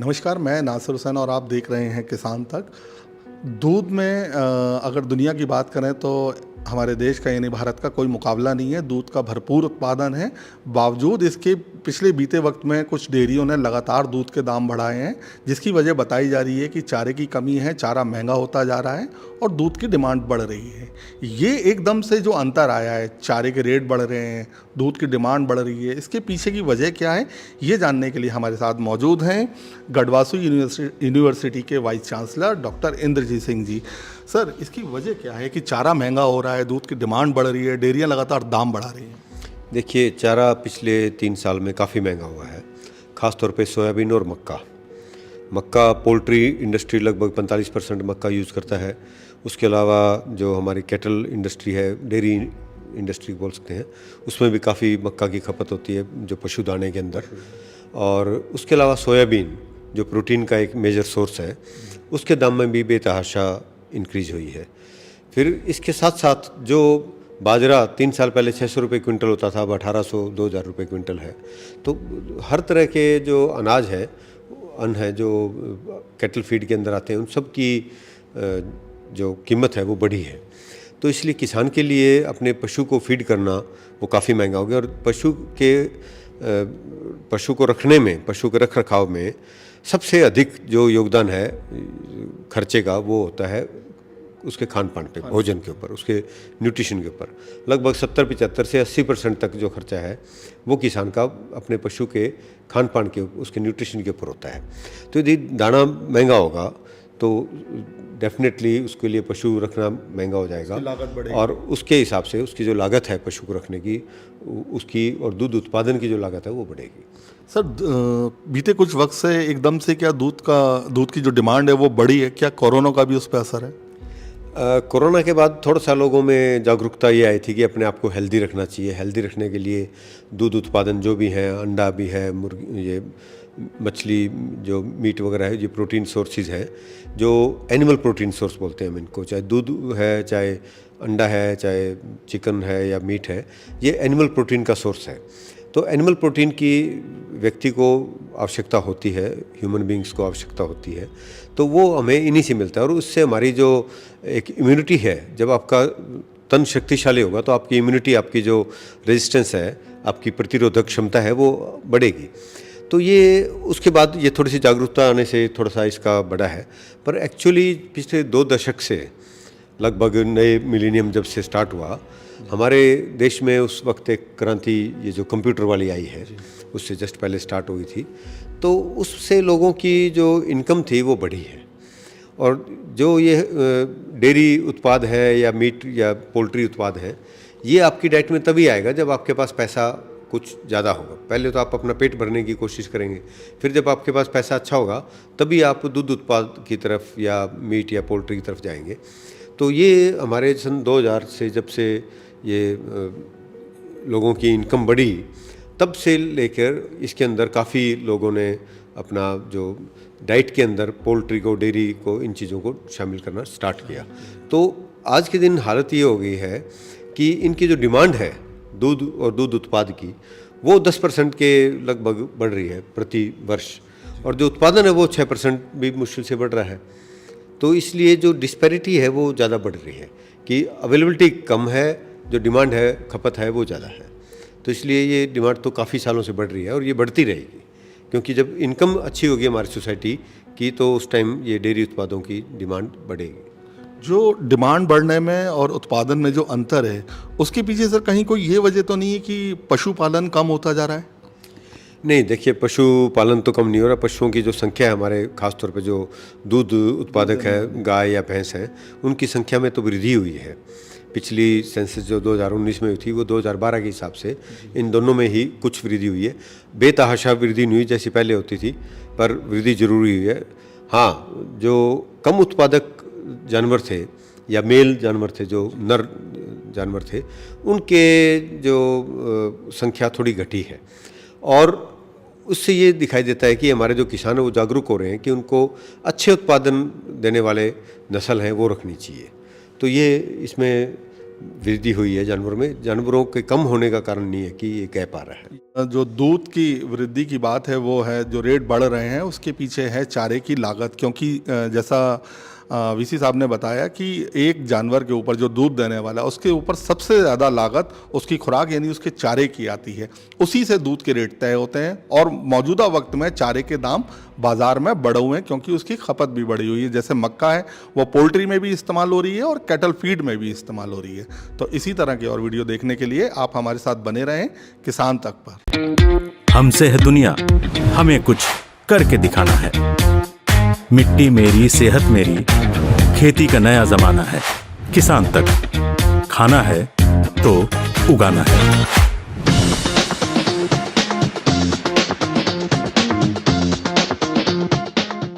नमस्कार, मैं नासिर हुसैन और आप देख रहे हैं किसान तक। दूध में अगर दुनिया की बात करें तो हमारे देश का यानी भारत का कोई मुकाबला नहीं है। दूध का भरपूर उत्पादन है। बावजूद इसके पिछले बीते वक्त में कुछ डेयरियों ने लगातार दूध के दाम बढ़ाए हैं, जिसकी वजह बताई जा रही है कि चारे की कमी है, चारा महंगा होता जा रहा है और दूध की डिमांड बढ़ रही है। ये एकदम से जो अंतर आया है, चारे के रेट बढ़ रहे हैं, दूध की डिमांड बढ़ रही है, इसके पीछे की वजह क्या है, ये जानने के लिए हमारे साथ मौजूद हैं गढ़वासु यूनिवर्सिटी के vice chancellor doctor Inderjit Singh ji. Sir, इसकी वजह क्या है कि चारा महंगा हो रहा है, दूध की डिमांड बढ़ रही है, डेयरियां लगातार दाम बढ़ा रही हैं? देखिए, चारा पिछले 3 साल में काफ़ी महंगा हुआ है, ख़ास तौर पे सोयाबीन और मक्का पोल्ट्री इंडस्ट्री लगभग 45% मक्का यूज़ करता है। उसके अलावा जो हमारी कैटल इंडस्ट्री है, डेयरी इंडस्ट्री बोल सकते हैं, उसमें भी काफ़ी मक्का की खपत होती है जो पशुदाने के अंदर। और उसके अलावा सोयाबीन जो प्रोटीन का एक मेजर सोर्स है, उसके दाम में भी बेतहाशा इंक्रीज हुई है। फिर इसके साथ साथ जो बाजरा 3 साल पहले 600 रुपये क्विंटल होता था, अब 1800-2000 रुपये क्विंटल है। तो हर तरह के जो अनाज है, अन्न है जो कैटल फीड के अंदर आते हैं, उन सब की जो कीमत है वो बढ़ी है। तो इसलिए किसान के लिए अपने पशु को फीड करना वो काफ़ी महंगा हो गया। और पशु को रखने में, पशु के रख रखाव में सबसे अधिक जो योगदान है खर्चे का, वो होता है उसके खान पान पे, भोजन के ऊपर, उसके न्यूट्रिशन के ऊपर। लगभग 70-75 से 80% तक जो खर्चा है वो किसान का अपने पशु के खान पान के, उसके न्यूट्रिशन के ऊपर होता है। तो यदि दाना महंगा होगा तो डेफिनेटली उसके लिए पशु रखना महंगा हो जाएगा, और उसके हिसाब से उसकी जो लागत है पशु को रखने की, उसकी और दूध उत्पादन की जो लागत है वो बढ़ेगी। सर, बीते कुछ वक्त से एकदम से क्या दूध की जो डिमांड है वो बढ़ी है? क्या कोरोना का भी उस पर असर है? कोरोना के बाद थोड़ा सा लोगों में जागरूकता ये आई थी कि अपने आप को हेल्दी रखना चाहिए। हेल्दी रखने के लिए दूध उत्पादन जो भी है, अंडा भी है, मुर्गी, ये मछली, जो मीट वगैरह है, ये प्रोटीन सोर्सेज है, जो एनिमल प्रोटीन सोर्स बोलते हैं हम इनको। चाहे दूध है, चाहे अंडा है, चाहे चिकन है या मीट है, ये एनिमल प्रोटीन का सोर्स है। तो एनिमल प्रोटीन की व्यक्ति को आवश्यकता होती है, ह्यूमन बींग्स को आवश्यकता होती है, तो वो हमें इन्हीं से मिलता है। और उससे हमारी जो एक इम्यूनिटी है, जब आपका तन शक्तिशाली होगा तो आपकी इम्यूनिटी, आपकी जो रेजिस्टेंस है, आपकी प्रतिरोधक क्षमता है, वो बढ़ेगी। तो ये उसके बाद ये थोड़ी सी जागरूकता आने से थोड़ा सा इसका बढ़ा है। पर एक्चुअली पिछले 2 दशक से, लगभग नए मिलेनियम जब से स्टार्ट हुआ, हमारे देश में उस वक्त एक क्रांति, ये जो कंप्यूटर वाली आई है, उससे जस्ट पहले स्टार्ट हुई थी। तो उससे लोगों की जो इनकम थी वो बढ़ी है। और जो ये डेयरी उत्पाद है या मीट या पोल्ट्री उत्पाद है, ये आपकी डाइट में तभी आएगा जब आपके पास पैसा कुछ ज़्यादा होगा। पहले तो आप अपना पेट भरने की कोशिश करेंगे, फिर जब आपके पास पैसा अच्छा होगा तभी आप दूध उत्पाद की तरफ या मीट या पोल्ट्री की तरफ जाएंगे। तो ये हमारे सन 2000 से, जब से ये लोगों की इनकम बढ़ी, तब से लेकर इसके अंदर काफ़ी लोगों ने अपना जो डाइट के अंदर पोल्ट्री को, डेयरी को, इन चीज़ों को शामिल करना स्टार्ट किया। तो आज के दिन हालत ये हो गई है कि इनकी जो डिमांड है दूध और दूध उत्पाद की, वो 10% के लगभग बढ़ रही है प्रति वर्ष, और जो उत्पादन है वो 6% भी मुश्किल से बढ़ रहा है। तो इसलिए जो डिस्पैरिटी है वो ज़्यादा बढ़ रही है कि अवेलेबिलिटी कम है, जो डिमांड है, खपत है, वो ज़्यादा है। तो इसलिए ये डिमांड तो काफ़ी सालों से बढ़ रही है और ये बढ़ती रहेगी, क्योंकि जब इनकम अच्छी होगी हमारी सोसाइटी की, तो उस टाइम ये डेयरी उत्पादों की डिमांड बढ़ेगी। जो डिमांड बढ़ने में और उत्पादन में जो अंतर है, उसके पीछे सर कहीं कोई ये वजह तो नहीं है कि पशुपालन कम होता जा रहा है? नहीं, देखिए, पशुपालन तो कम नहीं हो रहा। पशुओं की जो संख्या है हमारे, खासतौर पे जो दूध उत्पादक है, गाय या भैंस हैं, उनकी संख्या में तो वृद्धि हुई है। पिछली सेंसस जो 2019 में हुई थी, वो 2012 के हिसाब से इन दोनों में ही कुछ वृद्धि हुई है। बेतहाशा वृद्धि नहीं हुई जैसी पहले होती थी, पर वृद्धि जरूरी हुई है। हाँ, जो कम उत्पादक जानवर थे या मेल जानवर थे, जो नर जानवर थे, उनके जो संख्या थोड़ी घटी है। और उससे ये दिखाई देता है कि हमारे जो किसान हैं वो जागरूक हो रहे हैं कि उनको अच्छे उत्पादन देने वाले नस्ल हैं वो रखनी चाहिए। तो ये इसमें वृद्धि हुई है जानवरों में, जानवरों के कम होने का कारण नहीं है कि ये कह पा रहा है। जो दूध की वृद्धि की बात है वो है जो रेट बढ़ रहे हैं उसके पीछे है चारे की लागत, क्योंकि जैसा वीसी साहब ने बताया कि एक जानवर के ऊपर जो दूध देने वाला है उसके ऊपर सबसे ज़्यादा लागत उसकी खुराक यानी उसके चारे की आती है, उसी से दूध के रेट तय होते हैं। और मौजूदा वक्त में चारे के दाम बाज़ार में बढ़े हुए हैं क्योंकि उसकी खपत भी बढ़ी हुई है। जैसे मक्का है वो पोल्ट्री में भी इस्तेमाल हो रही है और कैटल फीड में भी इस्तेमाल हो रही है। तो इसी तरह की और वीडियो देखने के लिए आप हमारे साथ बने रहें किसान तक पर। हमसे है दुनिया, हमें कुछ करके दिखाना है। मिट्टी मेरी, सेहत मेरी, खेती का नया जमाना है। किसान तक, खाना है तो उगाना है।